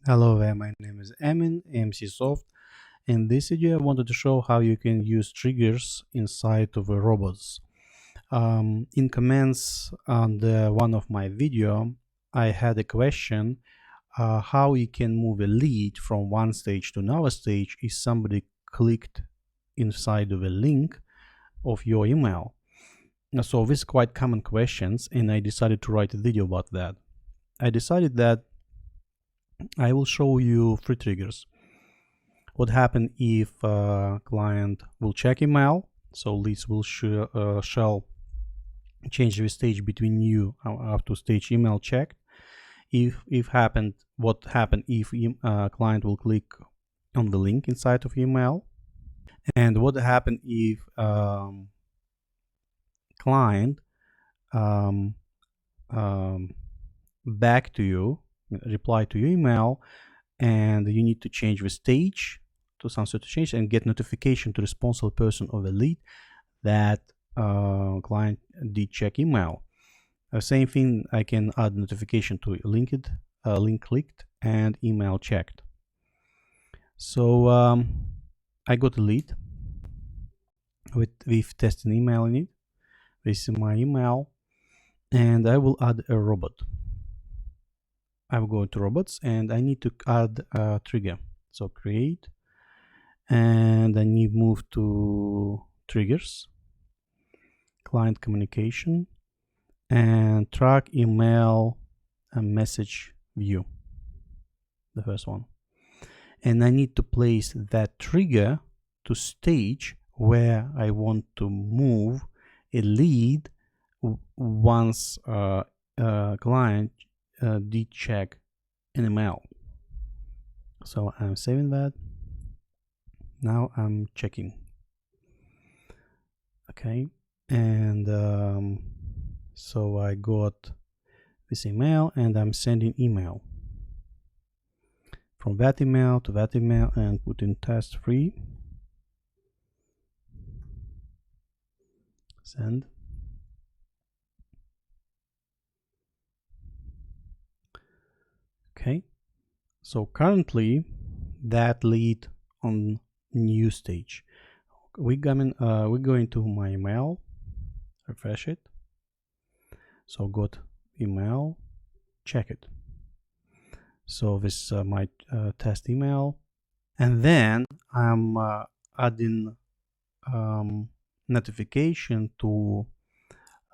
Hello there, my name is Emin, EMCsoft. In this video I wanted to show how you can use triggers inside of a robots. In comments on one of my video I had a question how you can move a lead from one stage to another stage if somebody clicked inside of a link of your email. So this is quite common questions, and I decided to write a video about that. I decided that I will show you 3 triggers. What happens if client will check email, so leads will shall change the stage between you after stage email checked. What happened if client will click on the link inside of email, and what happened if client back to you, reply to your email, and you need to change the stage to some sort of change and get notification to responsible person of the lead that client did check email. Same thing, I can add notification to link clicked and email checked. So I got a lead with testing email in it. This is my email, and I will add a robot. I will go to robots and I need to add a trigger. So create, and I need to move to triggers, client communication, and track email and message view, the first one. And I need to place that trigger to stage where I want to move a lead once client did check an email. So I'm saving that. Now I'm checking. Okay, and so I got this email and I'm sending email. From that email to that email and put in test 3. Send. Okay, so currently that lead on new stage. We're going to my email, refresh it. So got email, check it. So this is my test email, and then I'm adding notification to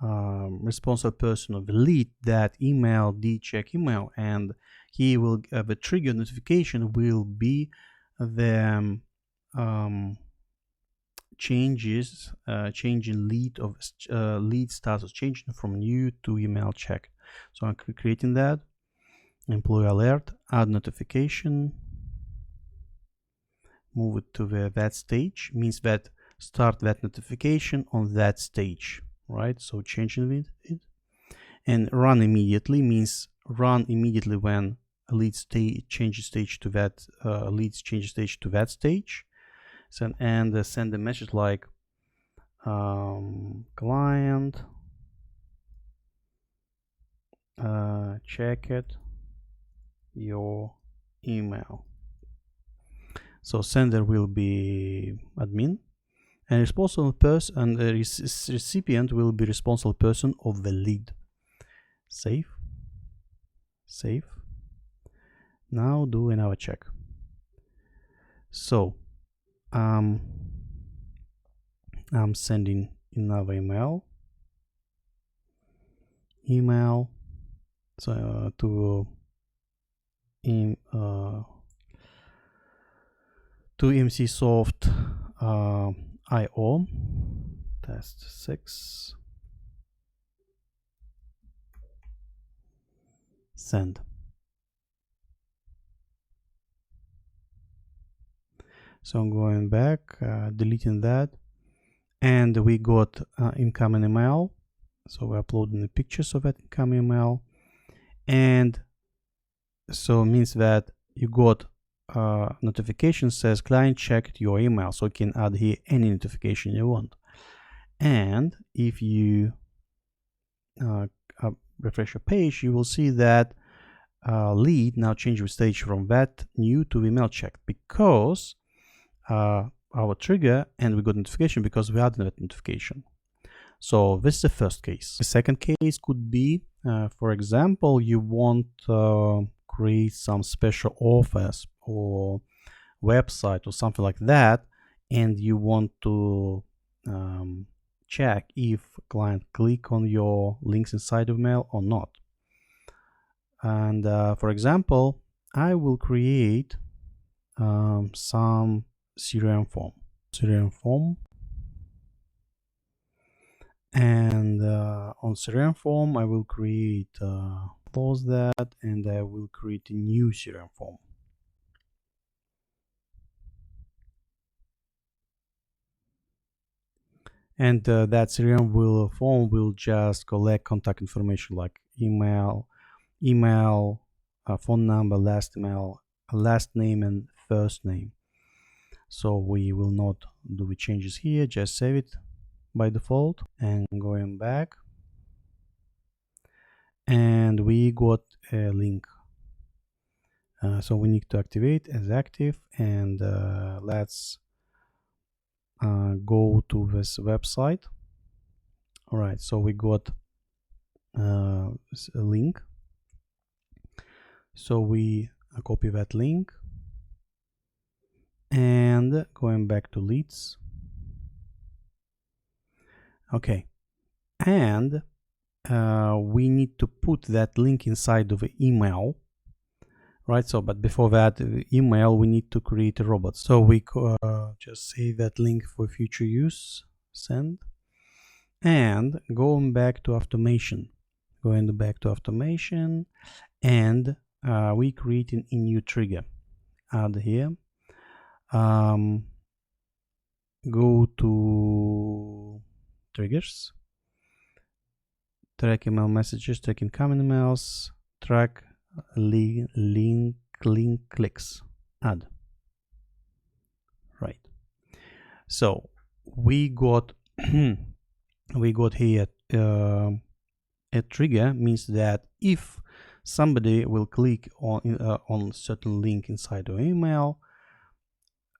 responsible person of the lead that email did check email, and he will the trigger notification will be the changing lead status, changing from new to email check. So I'm creating that. Employee alert, add notification, move it to that stage, means that start that notification on that stage, right? So changing it, and run immediately means run immediately when a lead changes stage to that stage. So, and send a message like client check it your email. So sender will be admin, and responsible person and the recipient will be responsible person of the lead. Save. Now do another check. So I'm sending another email so to EMCsoft IO test 6, send. So I'm going back, deleting that, and we got incoming email. So we're uploading the pictures of that incoming email, and so it means that you got notification says client checked your email, so you can add here any notification you want. And if you refresh your page, you will see that lead now change the stage from that new to email check, because our trigger, and we got notification because we added that notification. So this is the first case. The second case could be, for example, you want to create some special offers or website or something like that, and you want to check if client click on your links inside of mail or not. And for example, I will create some CRM form, and on CRM form I will create close that, and I will create a new CRM form. And that CRM form will just collect contact information like email, phone number, last name, and first name. So we will not do the changes here, just save it by default. And going back, and we got a link. So we need to activate as active, and let's go to this website. All right, so we got a link. So we copy that link, and going back to leads. Okay, and we need to put that link inside of the email, right? So, but before that email, we need to create a robot. So we just save that link for future use, send, and going back to automation, and we creating a new trigger. Add here, go to triggers, track email messages, track incoming emails, track link clicks, add. Right, so we got we got here a trigger, means that if somebody will click on certain link inside your email,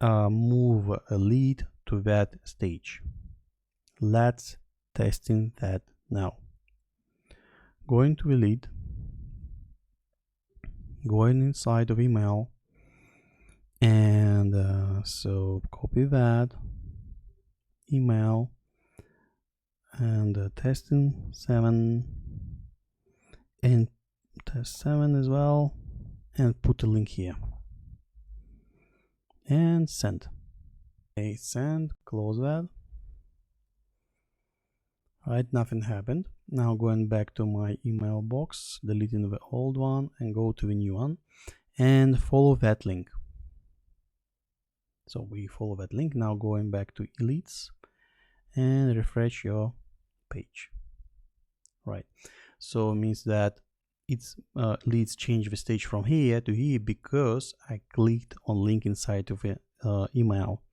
move a lead to that stage. Let's testing that now. Going to a lead, going inside of email, and so copy that email, and testing 7, and test 7 as well, and put a link here, and send. Okay, send, close that. Right, nothing happened. Now going back to my email box, deleting the old one and go to the new one and follow that link. So we follow that link. Now going back to leads and refresh your page. Right, so it means that it's leads change the stage from here to here because I clicked on link inside of the email.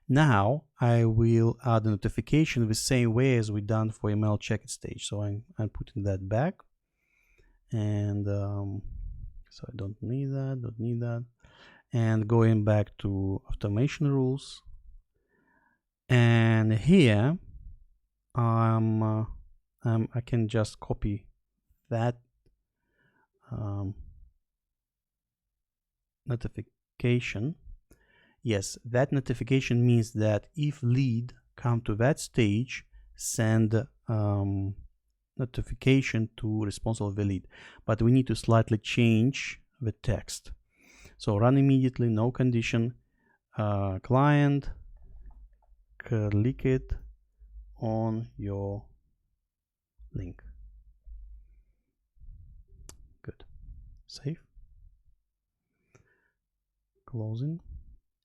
Now I will add a notification the same way as we done for email check stage. So I'm putting that back, and so I don't need that, and going back to automation rules, and here I can just copy that notification. Yes, that notification means that if lead come to that stage, send notification to responsible of the lead. But we need to slightly change the text. So run immediately, no condition, client click it on your link. Good. Save. Closing.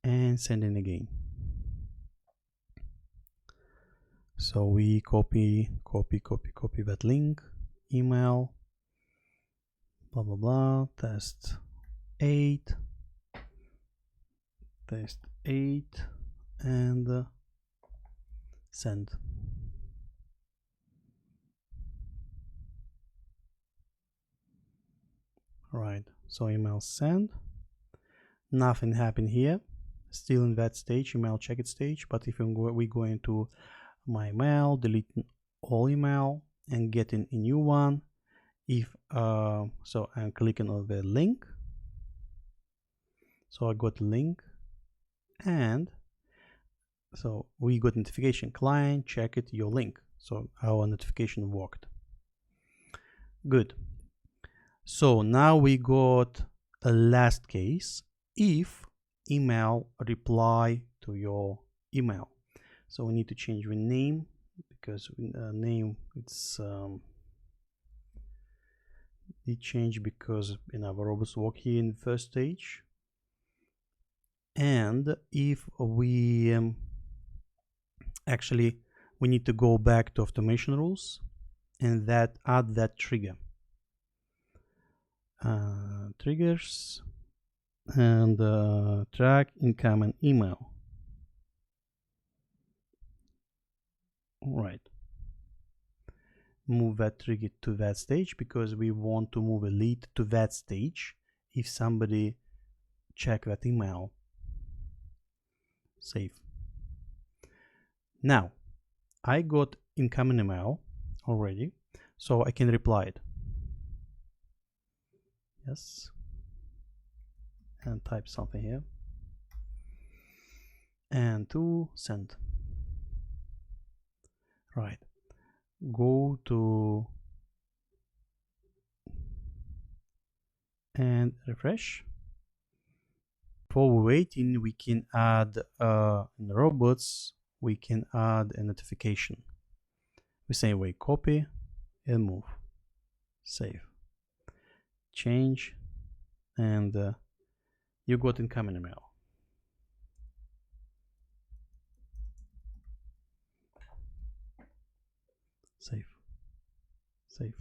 And sending again. So we copy that link, email, blah blah blah, test 8, and send. Right, so email send. Nothing happened here. Still in that stage, email check it stage. But if we go into my email, delete all email and getting a new one. If so I'm clicking on the link, so I got link, and so we got notification client check it your link, so our notification worked. Good. So now we got a last case, if email reply to your email. So we need to change the name, because name it changed because our robots work here in the first stage. And if we actually we need to go back to automation rules and add that trigger, triggers, and track incoming email. All right, move that trigger to that stage because we want to move a lead to that stage if somebody check that email. Save. Now I got incoming email already, so I can reply it. Yes, and type something here and to send. Right, go to and refresh. For waiting, we can add in robots, we can add a notification. We say we copy and move, save, change, and you got incoming email. Save, save,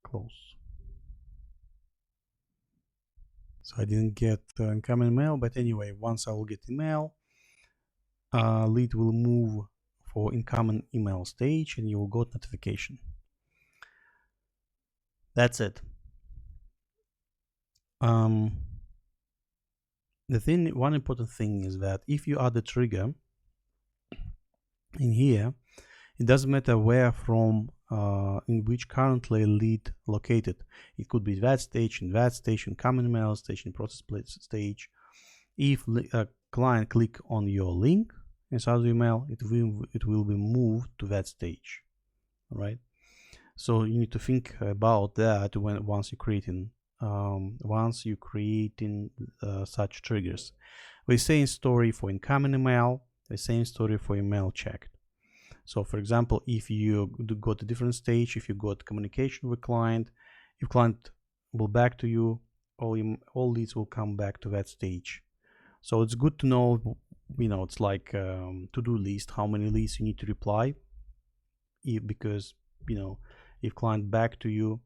close. So I didn't get incoming mail, but anyway, once I will get email, lead will move for incoming email stage and you will get notification. That's it. The thing, one important thing is that if you add a trigger in here, it doesn't matter where from, in which currently lead located. It could be that stage, in that stage, in common email stage, in process stage. If a client click on your link inside the email, it will be moved to that stage. All right. So you need to think about that once you're creating such triggers. The same story for incoming email, the same story for email checked. So for example, if you got a different stage, if you got communication with client, if client will back to you, all leads will come back to that stage. So it's good to know, it's like to-do list, how many leads you need to reply, because if client back to you,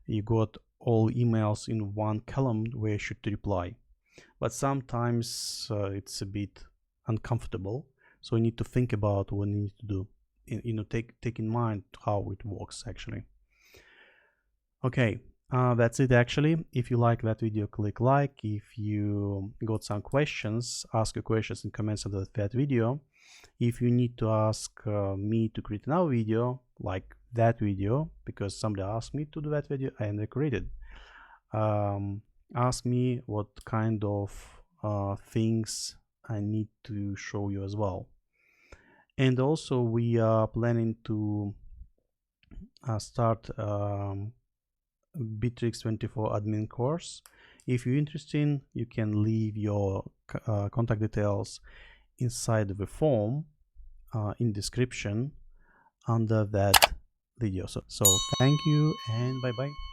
you got all emails in one column where you should reply. But sometimes it's a bit uncomfortable, so you need to think about what you need to do. Take in mind how it works actually. Okay, that's it actually. If you like that video, click like. If you got some questions, ask your questions in comments under that video. If you need to ask me to create another video like that video, because somebody asked me to do that video and I created, ask me what kind of things I need to show you as well. And also we are planning to start Bittrex 24 admin course. If you're interested, you can leave your contact details inside the form in description under that video. So thank you and bye bye.